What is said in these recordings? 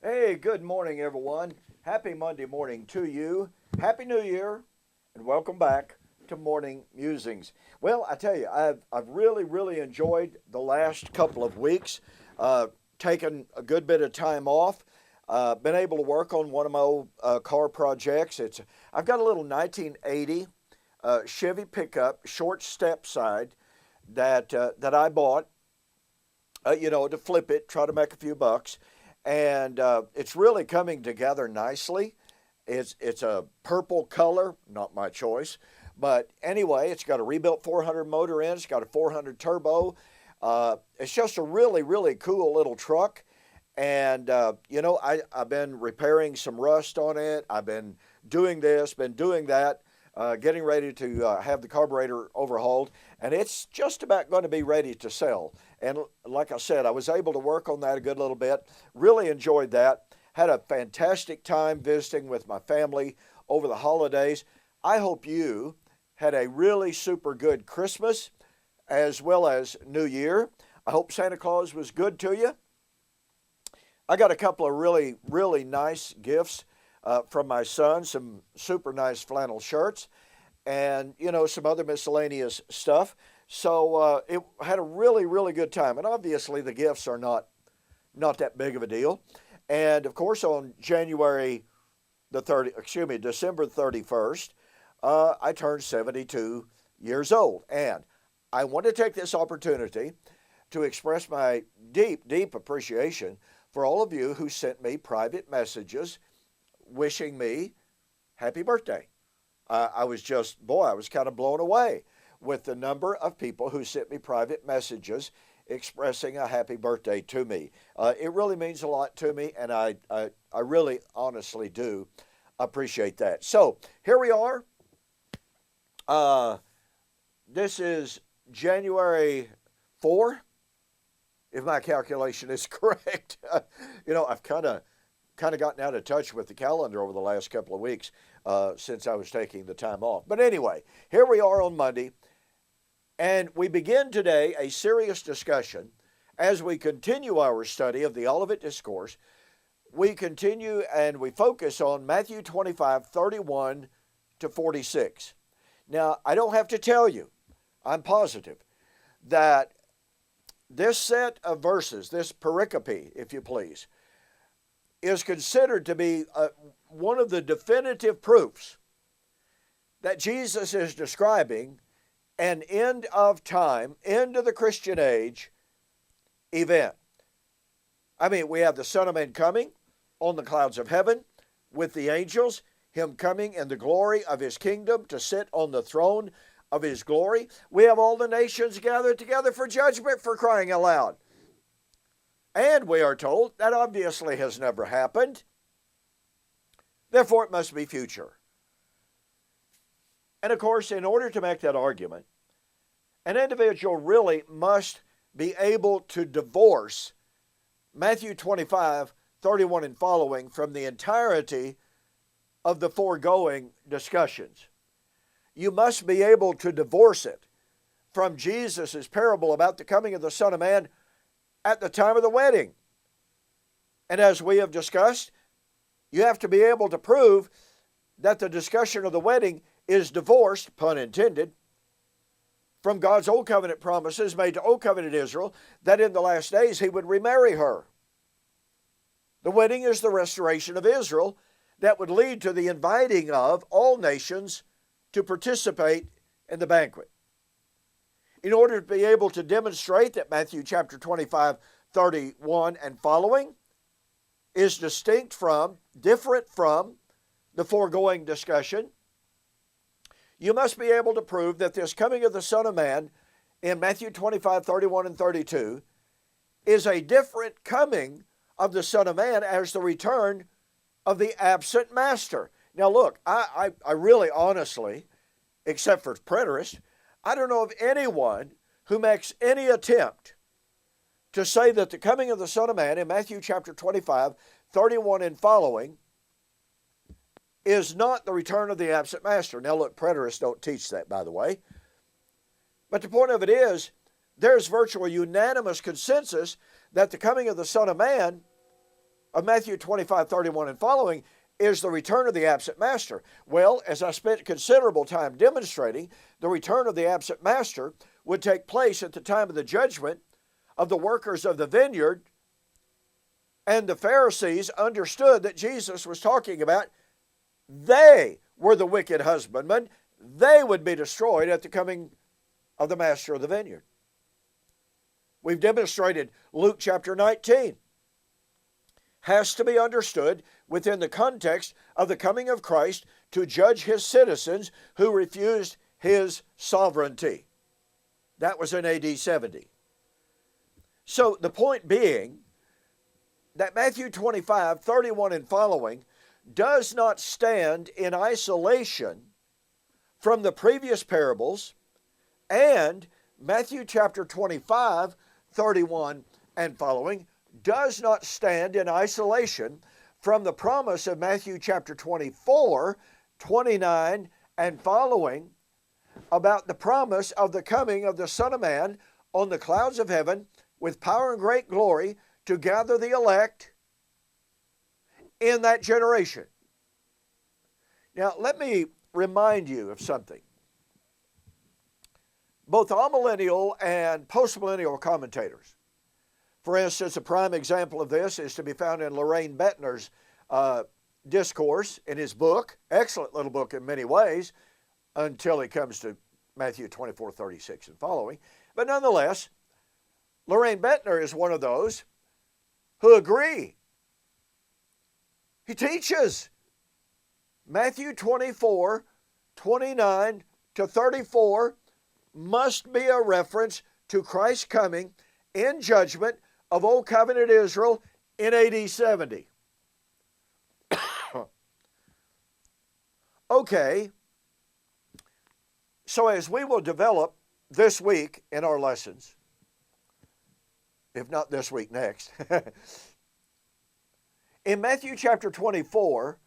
Hey, good morning, everyone. Happy Monday morning to you. Happy New Year, and welcome back to Morning Musings. Well, I tell you, I've really enjoyed the last couple of weeks. Uh, Taken a good bit of time off. Been able to work on one of my old car projects. I've got a little 1980 Chevy pickup, short step side that I bought to flip it, try to make a few bucks, and it's really coming together nicely. It's a purple color, not my choice, but anyway, it's got a rebuilt 400 motor in. It's got a 400 turbo. It's just a really cool little truck. And I've been repairing some rust on it. I've been doing this, been doing that, getting ready to have the carburetor overhauled, and it's just about going to be ready to sell. And like I said, I was able to work on that a good little bit. Really enjoyed that. Had a fantastic time visiting with my family over the holidays. I hope you had a really super good Christmas as well as New Year. I hope Santa Claus was good to you. I got a couple of really nice gifts from my son, some super nice flannel shirts, and some other miscellaneous stuff. So it had a really good time, and obviously the gifts are not that big of a deal. And of course, on December 31st, I turned 72 years old, and I want to take this opportunity to express my deep appreciation for all of you who sent me private messages wishing me happy birthday. I was kind of blown away with the number of people who sent me private messages expressing a happy birthday to me. It really means a lot to me, and I really honestly do appreciate that. So here we are. This is January 4, if my calculation is correct. I've kind of gotten out of touch with the calendar over the last couple of weeks since I was taking the time off. But anyway, here we are on Monday, and we begin today a serious discussion as we continue our study of the Olivet Discourse. We continue and we focus on Matthew 25:31 to 46. Now, I don't have to tell you, I'm positive, that this set of verses, this pericope, if you please, is considered to be one of the definitive proofs that Jesus is describing an end of time, end of the Christian age event. I mean, we have the Son of Man coming on the clouds of heaven with the angels, him coming in the glory of his kingdom to sit on the throne of his glory. We have all the nations gathered together for judgment, for crying aloud. And we are told that obviously has never happened. Therefore, it must be future. And of course, in order to make that argument, an individual really must be able to divorce Matthew 25:31 and following from the entirety of the foregoing discussions. You must be able to divorce it from Jesus' parable about the coming of the Son of Man at the time of the wedding. And as we have discussed, you have to be able to prove that the discussion of the wedding is divorced, pun intended, from God's Old Covenant promises made to Old Covenant Israel that in the last days he would remarry her. The wedding is the restoration of Israel that would lead to the inviting of all nations to participate in the banquet. In order to be able to demonstrate that Matthew chapter 25:31 and following is different from the foregoing discussion, you must be able to prove that this coming of the Son of Man in Matthew 25:31 and 32 is a different coming of the Son of Man as the return of the absent master. Now look, I really honestly, except for preterists, I don't know of anyone who makes any attempt to say that the coming of the Son of Man in Matthew chapter 25:31 and following is not the return of the absent master. Now look, preterists don't teach that, by the way. But the point of it is, there's virtual unanimous consensus that the coming of the Son of Man of Matthew 25, 31 and following is the return of the absent master. Well, as I spent considerable time demonstrating, the return of the absent master would take place at the time of the judgment of the workers of the vineyard, and the Pharisees understood that Jesus was talking about they were the wicked husbandmen. They would be destroyed at the coming of the master of the vineyard. We've demonstrated Luke chapter 19 has to be understood within the context of the coming of Christ to judge his citizens who refused his sovereignty. That was in AD 70. So the point being that Matthew 25, 31 and following does not stand in isolation from the previous parables, and Matthew chapter 25, 31 and following does not stand in isolation from the promise of Matthew chapter 24, 29 and following about the promise of the coming of the Son of Man on the clouds of heaven with power and great glory to gather the elect in that generation. Now, let me remind you of something. Both amillennial and postmillennial commentators, for instance, a prime example of this is to be found in Loraine Bettner's discourse in his book, excellent little book in many ways, until he comes to Matthew 24, 36 and following. But nonetheless, Loraine Bettner is one of those who agree. He teaches Matthew 24, 29 to 34 must be a reference to Christ's coming in judgment of Old Covenant Israel in AD 70. Okay, so as we will develop this week in our lessons, if not this week, next, in Matthew chapter 24,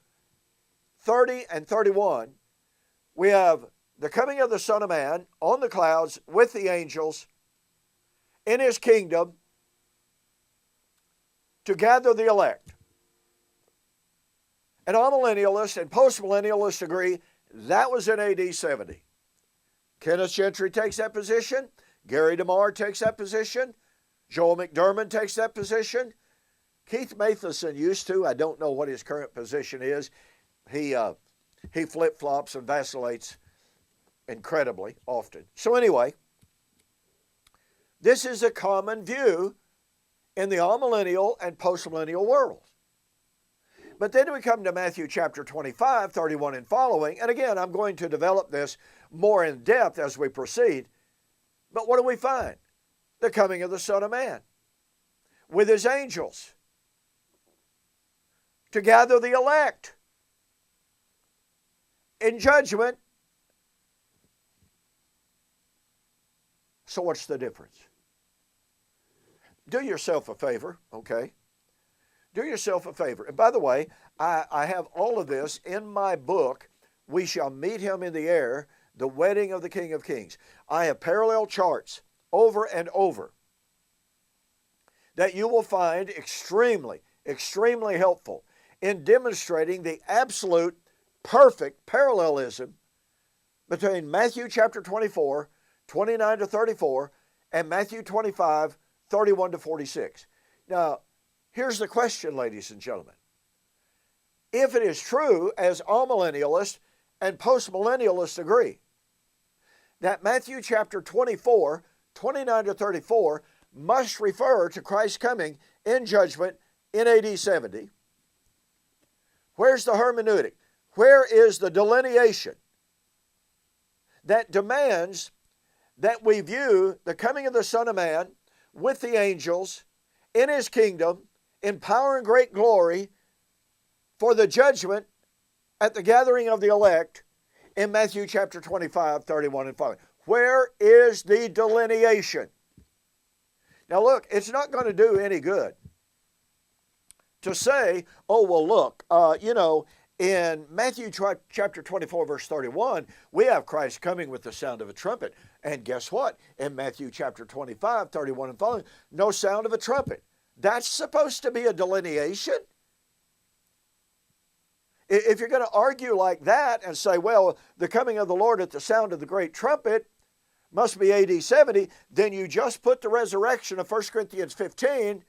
30 and 31, we have the coming of the Son of Man on the clouds with the angels in his kingdom to gather the elect. And amillennialists and postmillennialists agree that was in AD 70. Kenneth Gentry takes that position. Gary DeMar takes that position. Joel McDermott takes that position. Keith Matheson used to. I don't know what his current position is. He flip-flops and vacillates incredibly often. So anyway, this is a common view in the amillennial and postmillennial world. But then we come to Matthew chapter 25, 31 and following, and again, I'm going to develop this more in depth as we proceed. But what do we find? The coming of the Son of Man with his angels to gather the elect in judgment. So what's the difference? Do yourself a favor, okay? Do yourself a favor. And by the way, I have all of this in my book, We Shall Meet Him in the Air, The Wedding of the King of Kings. I have parallel charts over and over that you will find extremely, extremely helpful in demonstrating the absolute perfect parallelism between Matthew chapter 24, 29 to 34, and Matthew 25, 31 to 46. Now, here's the question, ladies and gentlemen. If it is true, as amillennialists and postmillennialists agree, that Matthew chapter 24, 29 to 34 must refer to Christ's coming in judgment in AD 70, where's the hermeneutic? Where is the delineation that demands that we view the coming of the Son of Man with the angels in his kingdom in power and great glory for the judgment at the gathering of the elect in Matthew chapter 25, 31 and following? Where is the delineation? Now look, it's not going to do any good to say, oh, well, look, in Matthew chapter 24, verse 31, we have Christ coming with the sound of a trumpet. And guess what? In Matthew chapter 25, 31 and following, no sound of a trumpet. That's supposed to be a delineation? If you're going to argue like that and say, well, the coming of the Lord at the sound of the great trumpet must be AD 70, then you just put the resurrection of 1 Corinthians 15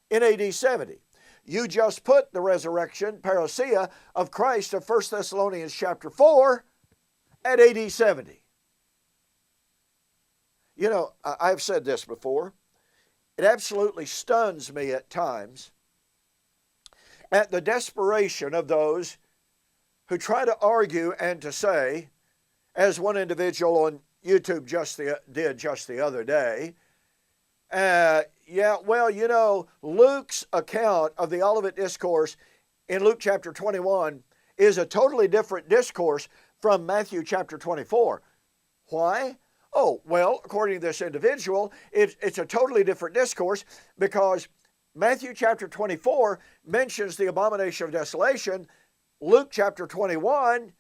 in AD 70. You just put the resurrection, parousia, of Christ of 1 Thessalonians chapter 4 at AD 70. You know, I've said this before. It absolutely stuns me at times at the desperation of those who try to argue and to say, as one individual on YouTube did just the other day, Luke's account of the Olivet Discourse in Luke chapter 21 is a totally different discourse from Matthew chapter 24. Why? Oh, well, according to this individual, it's a totally different discourse because Matthew chapter 24 mentions the abomination of desolation. Luke chapter 21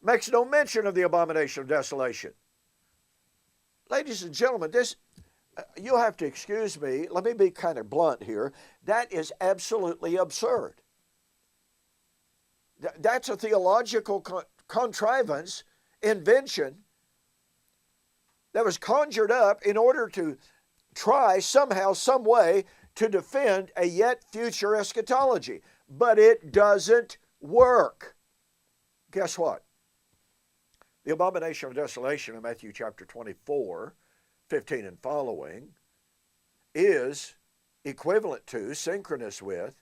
makes no mention of the abomination of desolation. Ladies and gentlemen, you'll have to excuse me. Let me be kind of blunt here. That is absolutely absurd. That's a theological contrivance, invention, that was conjured up in order to try somehow, some way to defend a yet future eschatology. But it doesn't work. Guess what? The abomination of desolation in Matthew chapter 24, 15 and following, is equivalent to, synchronous with,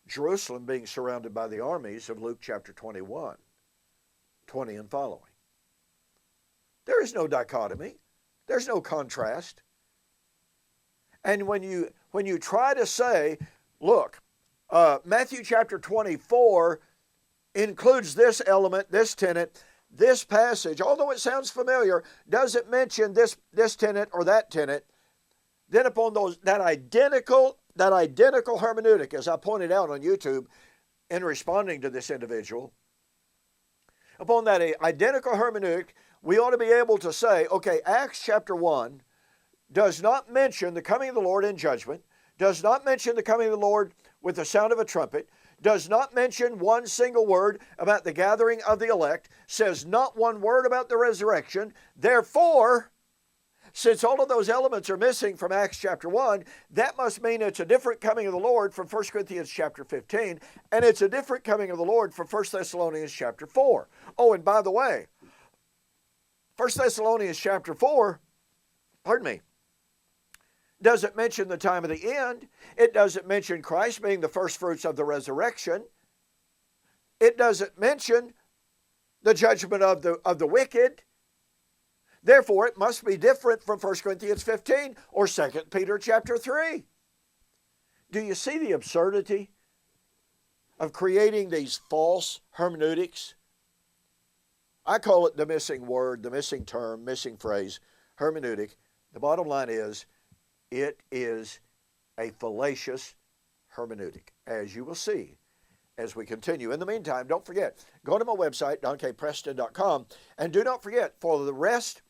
Jerusalem being surrounded by the armies of Luke chapter 21, 20 and following. There is no dichotomy. There's no contrast. And when you try to say, look, Matthew chapter 24 includes this element, this tenet, this passage, although it sounds familiar, doesn't mention this tenet or that tenet, then upon that identical hermeneutic, as I pointed out on YouTube in responding to this individual, upon that identical hermeneutic, we ought to be able to say, okay, Acts chapter 1 does not mention the coming of the Lord in judgment, does not mention the coming of the Lord with the sound of a trumpet, does not mention one single word about the gathering of the elect, says not one word about the resurrection. Therefore, since all of those elements are missing from Acts chapter 1, that must mean it's a different coming of the Lord from 1 Corinthians chapter 15, and it's a different coming of the Lord from 1 Thessalonians chapter 4. Oh, and by the way, 1 Thessalonians chapter 4, doesn't mention the time of the end. It doesn't mention Christ being the first fruits of the resurrection. It doesn't mention the judgment of the wicked. Therefore, it must be different from 1 Corinthians 15 or 2 Peter chapter 3. Do you see the absurdity of creating these false hermeneutics? I call it the missing word, the missing term, missing phrase, hermeneutic. The bottom line is, it is a fallacious hermeneutic, as you will see as we continue. In the meantime, don't forget, go to my website, donkpreston.com, and do not forget, for the rest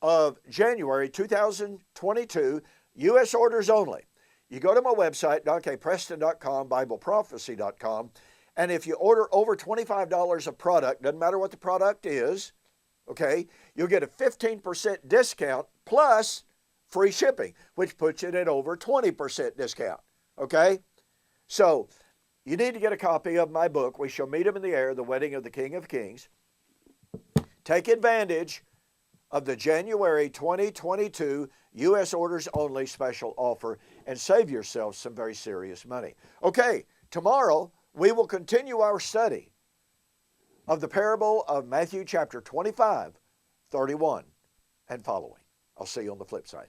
of January 2022, U.S. orders only. You go to my website, donkpreston.com, bibleprophecy.com, and if you order over $25 of product, doesn't matter what the product is, okay, you'll get a 15% discount plus free shipping, which puts it at over 20% discount, okay? So you need to get a copy of my book, We Shall Meet Him in the Air, The Wedding of the King of Kings. Take advantage of the January 2022 U.S. orders only special offer and save yourself some very serious money. Okay, tomorrow we will continue our study of the parable of Matthew chapter 25, 31 and following. I'll see you on the flip side.